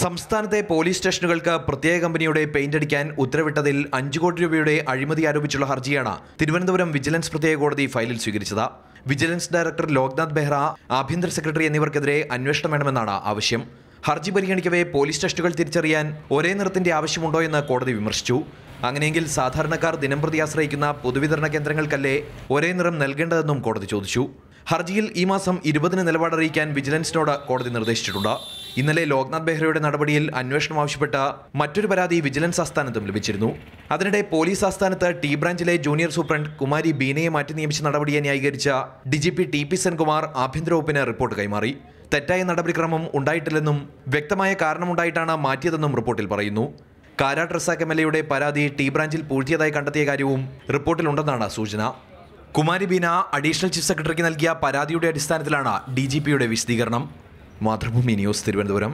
സംസ്ഥാനത്തെ പോലീസ് സ്റ്റേഷനുകൾക്ക് പ്രത്യേക കമ്പനിയുടെ പെയിന്റ് അടിക്കാൻ ഉത്തരവിട്ടതിൽ 5 കോടി രൂപയുടെ അഴിമതി ആരോപിച്ചുള്ള ഹർജിയാണ് തിരുവനന്തപുരം വിജിലൻസ് പ്രത്യേക കോടതി ഫയലിൽ സ്വീകരിച്ചത്. വിജിലൻസ് ഡയറക്ടർ ലോക്നാഥ് ബെഹ്റ, ആഭ്യന്തര സെക്രട്ടറി എന്നിവർക്കെതിരെ അന്വേഷണം വേണമെന്നാണ് ആവശ്യം. ഹർജി പരിഗണിക്കവേ പോലീസ് സ്റ്റേഷനുകൾ തിരിച്ചറിയാൻ ഒരേ നിറത്തിന്റെ ആവശ്യമുണ്ടോ എന്ന് കോടതി വിമർശിച്ചു. അങ്ങനെയെങ്കിൽ സാധാരണക്കാർ ദിനംപ്രതി ആശ്രയിക്കുന്ന പൊതുവിതരണ കേന്ദ്രങ്ങൾക്കല്ലേ ഒരേ നിറം നൽകേണ്ടതെന്നും കോടതി ചോദിച്ചു. ഹർജിയിൽ ഈ മാസം 20-ന് നിലപാടറിയിക്കാൻ വിജിലൻസിനോട് കോടതി നിർദ്ദേശിച്ചിട്ടുണ്ട്. ഇന്നലെ ലോക്നാഥ് ബെഹ്റയുടെ നടപടിയിൽ അന്വേഷണം ആവശ്യപ്പെട്ട മറ്റൊരു പരാതി വിജിലൻസ് ആസ്ഥാനത്തും ലഭിച്ചിരുന്നു. അതിനിടെ പോലീസ് ആസ്ഥാനത്ത് ടി ബ്രാഞ്ചിലെ ജൂനിയർ സൂപ്രണ്ട് കുമാരി ബീനയെ മാറ്റി നിയമിച്ച നടപടിയെ ന്യായീകരിച്ച DGP TP സെൻകുമാർ ആഭ്യന്തര വകുപ്പിന് റിപ്പോർട്ട് കൈമാറി. തെറ്റായ നടപടിക്രമം ഉണ്ടായിട്ടില്ലെന്നും വ്യക്തമായ കാരണമുണ്ടായിട്ടാണ് മാറ്റിയതെന്നും റിപ്പോർട്ടിൽ പറയുന്നു. കാരാട്ട് റസാഖ് MLAയുടെ പരാതി ടി ബ്രാഞ്ചിൽ പൂഴ്ത്തിയതായി കണ്ടെത്തിയ കാര്യവും റിപ്പോർട്ടിലുണ്ടെന്നാണ് സൂചന. കുമാരി ബീന അഡീഷണൽ ചീഫ് സെക്രട്ടറിക്ക് നൽകിയ പരാതിയുടെ അടിസ്ഥാനത്തിലാണ് DGPയുടെ വിശദീകരണം. മാതൃഭൂമി ന്യൂസ്, തിരുവനന്തപുരം.